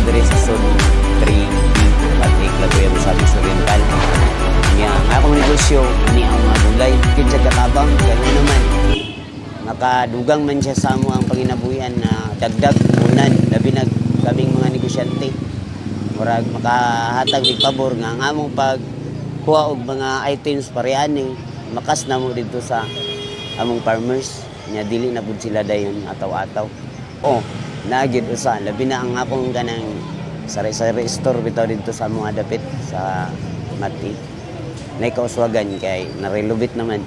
diri sa Zone 3B Patrick Labuyan sa Miss Oriental. Nga akong negosyo ni ang mga gulay kinsa katabang ganoon naman. Makadugang man siya sa amo ang panginabuhian na dagdag unan labi na kaming mga negosyante. Murag makahatag mig pabor nga ang among pag kuha og mga items parehani makas na mo dito sa among farmers nya dili na pud sila dayon ataw-ataw. Oh, nagid usa labi na ang akong kanang sari-sari store bitaw dito sa mga dapit sa Mati. Nay kauswagan kay narelobit naman.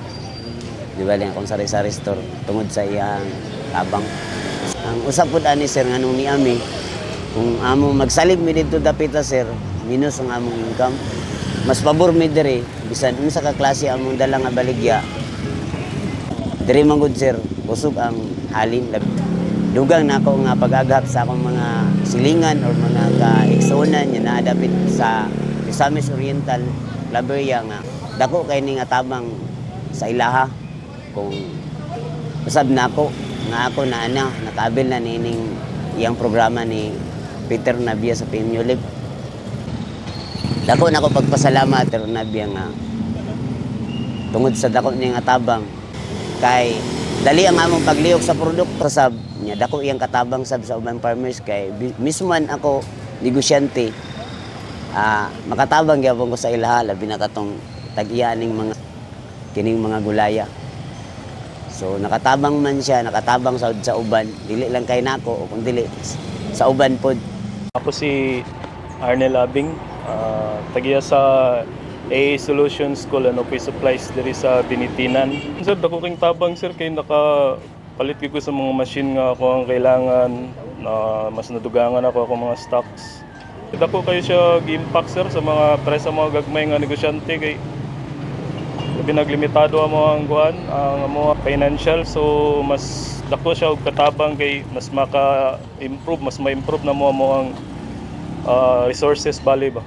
Di ba lang akong sari-sari store tungod sa iyang tabang. Ang usap pud ani sir nganong ni ami kung amo magsalib mi dito dapita sir, minus ang among income. Mas pabor mi diri bisan unsa ka klase among dala nga baligya. Diri man gud sir, usog ang halin. Dugang na ako nga pag-agap sa akong mga silingan or mga ka-eksonan nga naadapit sa Misamis Oriental, Laberia nga. Dako kay ni nga tabang sa ilaha kung usab na ako nga ako na nakabil na nining iyang programa ni Peter Navia sa PMU Live. Dako na ako pagpasalamat Peter Navia nga tungod sa dako niya nga tabang kay dali ang among paglihok sa produkto sab nya dako iyang katabang sab sa ubang farmers kay mismo man ako negosyante makatabang gyapon ko sa ilaha labi na katong tag-iyaning mga kining mga gulaya. So nakatabang man siya, nakatabang sa uban, dili lang kay nako o kung dili sa uban pod. Ako si Arnel Abing, tagiya sa AA Solutions School and Office Supplies diri sa Binitinan. Sir, dako king tabang sir kay nakapalit ko sa mga machine nga ako ang kailangan na mas nadugangan ako mga stocks. Dako kayo siya gi-impact sir sa mga presa mga gagmay nga negosyante kay pinaglimitado ang mga financial, so mas dako siya og katabang kay mas maka-improve, mas ma-improve na mo ang resources bali ba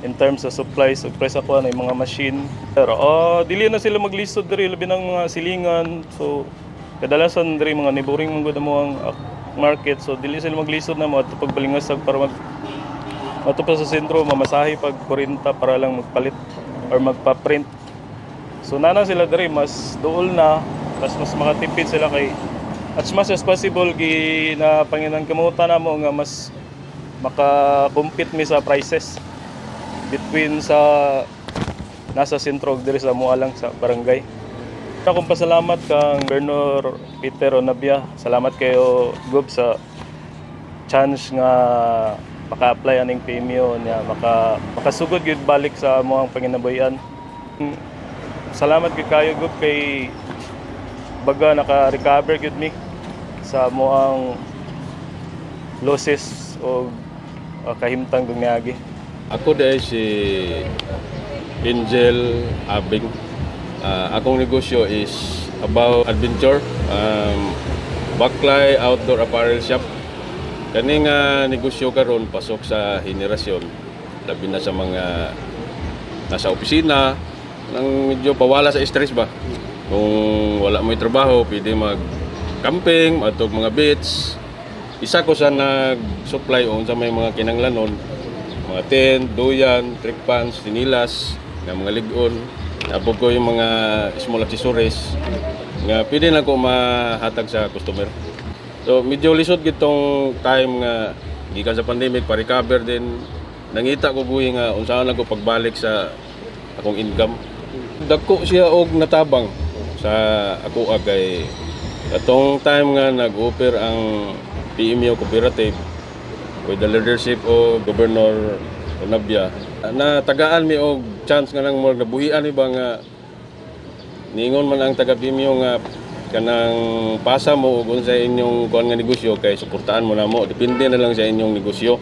in terms of supplies ug presa ko na mga machine. Pero dili na sila maglisod diri labi ng mga silingan, so kadalasan diri mga neighboring mga mo ang market, so dili sila maglisod na mo at pagbalingasag para matupa sa sentro mamasahe pag 40 para lang magpalit or magpa-print. So nana sila diri mas duol na, mas makatipid sila kay as much as possible na panginan kamutan namo nga mas maka-compete mi sa prices between sa nasa sentro diri sa mualang sa barangay. Akong pasalamat kang Governor Peter Onabia. Salamat kayo Gob sa chance nga maka-apply aning PMU niya makasugod gyud balik sa among panginabuhian. Salamat kayo Gob kay baga naka-recover gyud mi sa moang losses o kahimtang gungagi. Ako dahil si Angel Abing. Akong negosyo is about adventure, Baklay Outdoor Apparel Shop. Kani nga negosyo karon pasok sa henerasyon, labi na sa mga nasa opisina, nang medyo pawala sa stress ba. Kung wala mo trabaho, pwede mag-camping, matog mga beach. Isa ko sa nag-supply on sa may mga kinanglanon, mga tent, duyan, trick pants, sinilas, mga ligon. Tapos ko yung mga small accessories nga pwede na ko mahatag sa customer. So medyo lisod gitong time nga gikan sa pandemic, pa-recover din. Nangita ko buhi nga unsaon ako pagbalik sa akong income. Dagko siya og natabang sa ako kay atong time nga nag-offer ang PMU Cooperative with the leadership of Governor Onabia. Na tagaan mi og chance nga nang more nabuhian ni ba nga ningon man ang taga PMU nga kanang pasa mo ug unsa inyong kuan nga negosyo kay suportahan mo na mo, depende na lang sa inyong negosyo.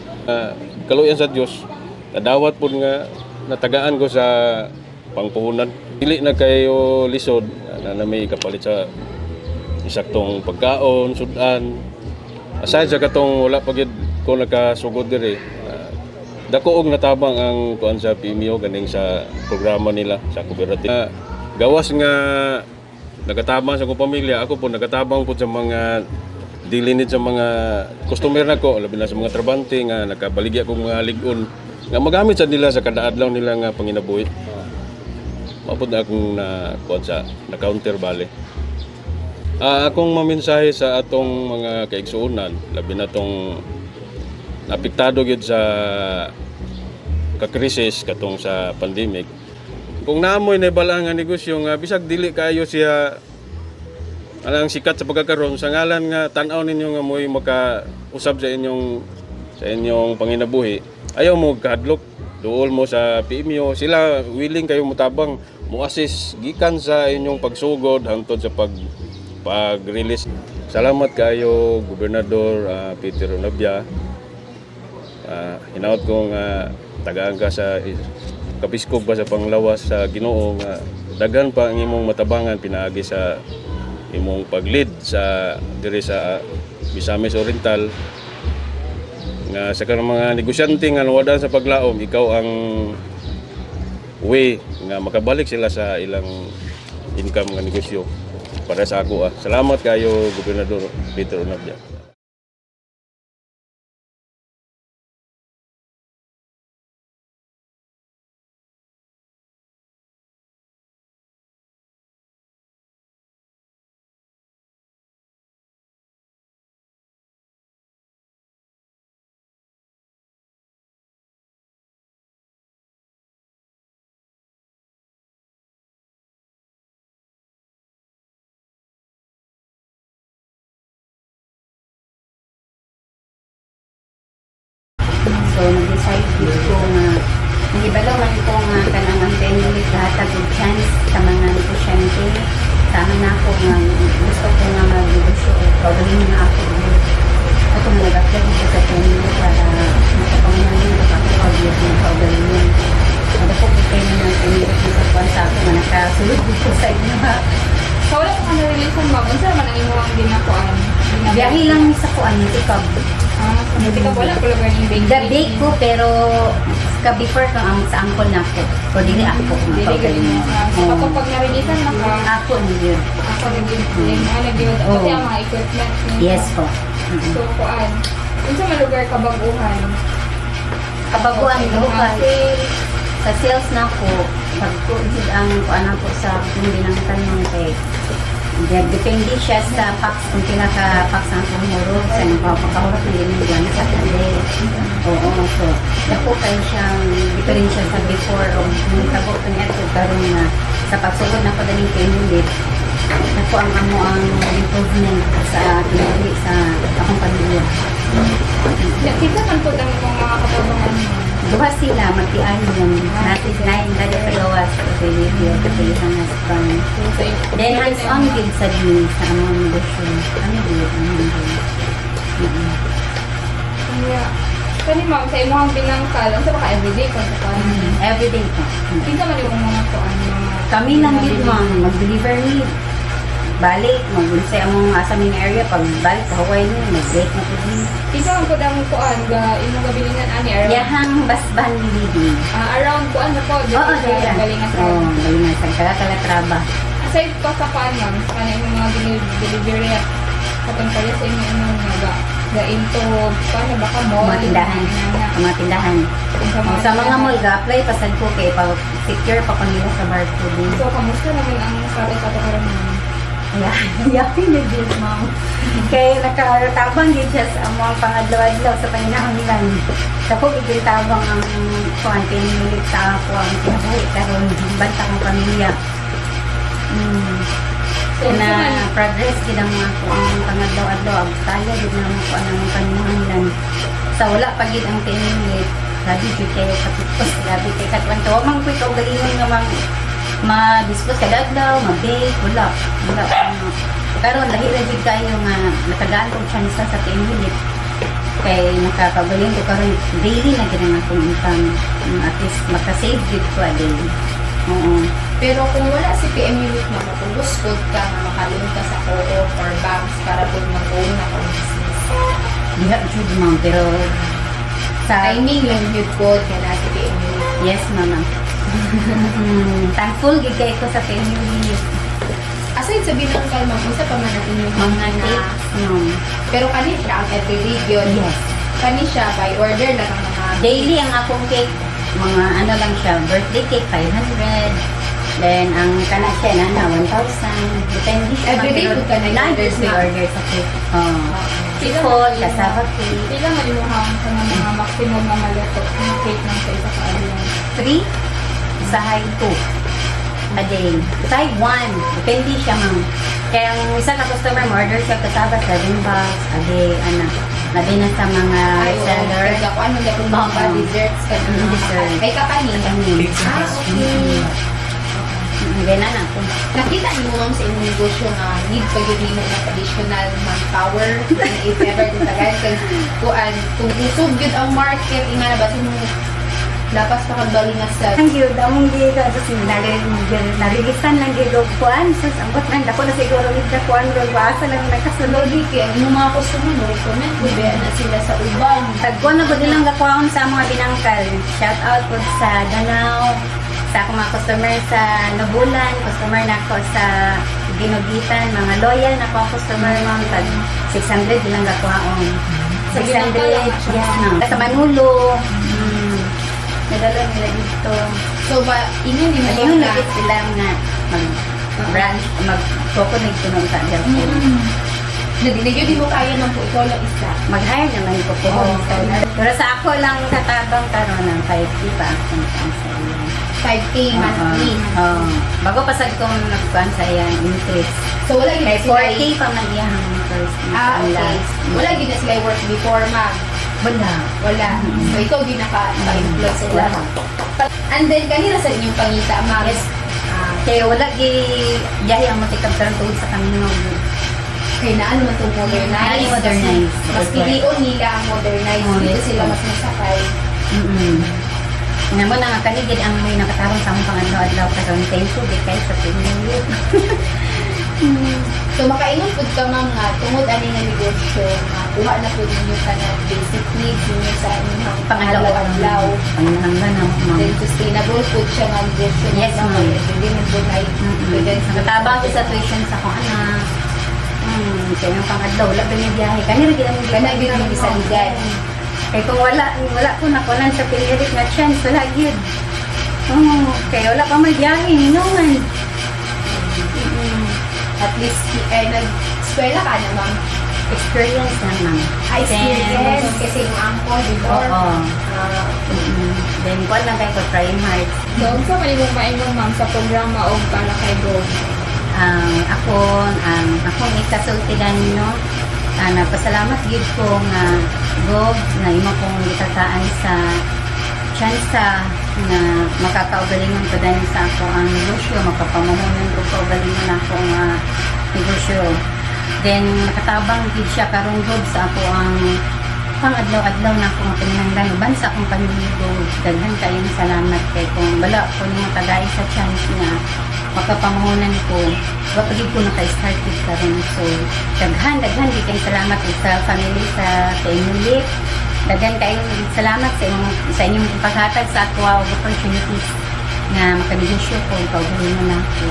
Kaluyan sa Dios nadawat pud nga natagaan ko sa pangpuhunan. Dili na kayo lisod na may kapalit sa isaktong pagkaon, sudan. Aside sa katong wala pa gyud ko nakasugod diri. Dako og natabang ang kuan sa PMU ganing sa programa nila sa cooperative. Gawas nga nagatabang sa akong pamilya, ako po nagatabang po sa mga dilinid sa mga customer nako, labi na sa mga trabante nga nakabaligya kong mga ligon nga magamit sa nila sa kada adlaw nila nga panginabuhi. Mapod na akong na counter bale. Akong mamensahe sa atong mga kaigsuonan, labi na tong napiktado gyud sa kakrisis katong sa pandemic. Kung naamoy na bala nga negosyo nga bisag dili kayo siya alang sikat sa pagkakaroon sa ngalan nga tan-aw ninyo nga mo'y maka-usab sa inyong panginabuhi, ayaw mo kahadlok, duol mo sa PMO, sila willing kayo mutabang mo-assist gikan sa inyong pagsugod hangtod sa pag-release. Salamat kayo Gobernador Peter Onabia. Hinaot kong tagaan ka sa kapiskop ba sa panglawas sa Ginoo nga daghan pa ang imong matabangan pinaagi sa imong pag-lead sa diri sa Misamis Oriental nga sa kanang mga negosyante nga nawadan sa paglaom, ikaw ang way nga makabalik sila sa ilang income nga negosyo para sa ako. Salamat kayo Gobernador Peter Onabia. So, nag-decide ko nga nahibalaw man ko nga kanang ang pengulit lahat good chance sa mga negosyante. Sama na ako nga gusto ko nga mag-negosyo o pagawin na ako. Ako nag-apply ko sa pengulit para makapangunan ko ako pag-ibig ng pagawin yun. Ano po ko kayo ng pengulit sa kuwan sa ako nga nakasulod ko sa inyo ha. So, wala ko na-release ma'am. Unsa man ang imuhang ginakuan? Biyahe lang sa kuwan, tikab. Hindi ka wala ko lang yung bake. Gabake ko pero ka-before ko ang sa angkol na ako. O dili ako Dili galing mo. So, kapag pag na-releasean na ka, Ako yun. ako nag-give pati ang mga equipment. Yes po. So, kuan. Unsa man lugar kabaguhan? Kabaguan Okay, ko mga sale. sa sales na ako, pag-kuhid ang kuan ako sa kumbinangtan ng kay depende siya sa packs kung pinaka-packs ang kumurot sa nagpapakahurot ng linugan sa kande. Oo, so dako kayo siyang diferensya sa before o nung tabo ko niya ito karon na sa pagsugod na padaling pinunit dako ang amo ang improvement sa pinuli sa akong pamilya. Kita man po ang mga kababangan mo. Duha sila, magtian yun. Natin na yung dali pagawas sa video, kapilisan na sa pang. Then, hands-on din sa din sa among negosyo. Ano din? Kaya, kani ma'am, sa imuhang binangkal, unsa ba ka everyday kung sa kuan? Everyday po. Kinsa man yung mga kuan? Kami lang din, ma'am, mag-deliver ni balik, mag-unsay among asaming area, pag balik sa Hawaii niyo, mag-break na po din. Kinsa man po ang kuan, imong gabilingan ani around? Yahang basban living. Around kuan na po, Oo, dito. galingan sa. Oo, galingan sa Kalatraba. Aside pa sa kuan ma'am, sa kanang mga delivery at katong pala sa inyo into paano baka mall? Mga tindahan. Mga tindahan. Sa mga mall, ga-apply pasad ko kay secure pa ko nila sa barcode. So, kamusta naman ang status sa karon mo? Yakin na din, ma'am. Kaya nakatabang din siya sa mga pangadlaw-adlaw sa panginahanglan. Sa po, ikintabang ang kuwantin milit sa ako ang kinabuhi karon banta ng pamilya. So, Na saan- progress din ang mga ang pangadlaw-adlaw. Kaya din ang mga ang panginahanglan. Sa wala pa gid ang tinilit. Grabe gid kayo katipos. Grabe kayo katwanta. Huwag mang quick ang galingon nga ma-dispose ka dagdaw, ma-bake, wala. Karon dahil na jud kayo nga natagaan kong chance sa tinilit. Kay nakapagaling ko karon daily na gid ang akong income. At least makasave gid ko a day. Oo. Pero kung wala si PM Unit mo, kung gusto ka na makalimit ka sa co-op or banks para po mag-own na kung business. Diha jud ma'am pero sa Timing lang yun ko kaya si PM Unit. yes mama. Thankful gid kay ko sa family. Aside sa binangkal, ma'am, usa pa man ang inyong Mga cake, no. Pero kani siya ang every week yun. Yes. Kani siya by order lang ang mga Daily ang akong cake, mga ano lang siya, birthday cake, 500. Then, ang kana siya na 1,000. Depende siya. Everyday pero po ka nag-orders na? order sa cake. Sipon, cassava cake. Pila nga yung sa mga maximum na maluto ng cake ng sa isa ka adlaw. 3, usahay 2 a day. Usahay 1. Depende siya, ma'am. Kaya ang isa ka customer, order siya cassava 7 bucks a day. Ano, labi na sa mga seller. Kaya kung ano dapat mga Oo. desserts ka Dessert. Ay kapanin. Kapanin. Ah, okay. Ganun na po. Nakita niyo ma'am sa inyong negosyo nga need pa yun mo ng additional manpower if ever titagal kung usog yun ang market nga na ba mo lapas pa kagbalingas sa Ang yun, among giga, sus, narigisan lang giga kuan, sus, ambot man, dako na siguro nita kuan, asa lang nakasunod. lodi kaya yung mga customer mo recommend ko ba na sila sa uban Tagkuan na po nilang gakuan sa mga binangkal. Shout out po sa Danau, sa akong mga customer sa Nabulan, customer na ako sa Ginugitan, mga loyal na ako customer mga tag 600 nilang gakuan. Sa 600, binangkal lang siya. yeah, no. Sa Manulo, nadala nila dito. so ba inyo ni mo Ayun, na lapit sila nga mag-branch, mag-coconut ko ng sa Nadinigyo di mo kaya ng po ikaw lang isa Mag-hire naman ko po. Oo. Pero sa ako lang katabang karon ng 5K pa akong sa iya. 5K monthly Bago pa sa kong nagkuhan sa iya increase. so wala Kay gina sila 4K pa man iyang first. okay wala gina sila work before ma'am Wala. wala so ikaw di naka-employ sila and then kanina sa inyong pangita ma'am Yes. Kaya wala giyahe ang matikab karon tungod sa kamino. kaya na ano man itong modernize Ay, modernize. mas pilion nila ang modernize Oh, dito yes. sila mas masakay Namo na nga kanigid ang may nakatarong sa among pangadlaw-adlaw karon. Thank you di kay sa pinili. so makaingon pud ka ma'am nga tungod ani nga negosyo nga kuha na pud ninyo ka na basic needs ninyo sa inyong Pangadlaw-adlaw. Panghanggan na mo. then sustainable food siya nga negosyo Yes, ma'am ma'am. hindi mo po na Natabang ko sa tuition sa akong anak. Kaya yung pangadlaw, wala ba niya biyahe? Kanina ginamit Kana gyud yung bisalidad. Kaya kung wala ko nakunan sa pinirit na chance, wala yun. Kaya wala pa may biyahe, ninungan. At least nag-eskwela ka na ma'am Experience naman. experience kasi yung angko before Oo. Then, kung lang kayo ko, trying hard. So, unsa man imong maingon ma'am sa programa og para kay Go? Akong ikasultidan no, napasalamat gid ko nga Gov na imo kong gitataan sa tsansa na makakaugalingon ko dahil sa ako ang negosyo, makapamuhunan ko kaugalingon ako nga negosyo. Then nakatabang gid siya karong Gov sa ako ang pang-adlaw-adlaw na akong pinanglan uban sa akong pamilya ko. Daghan kayong salamat kay kung wala ko nimo tagay sa chance nga makapamuhunan ko wa pagid ko naka-start with karon. So daghan di kay salamat sa family sa Tenulit. Daghan kayong salamat sa inyong paghatag sa ako og opportunities nga makanegosyo ko kaugalingon na ako.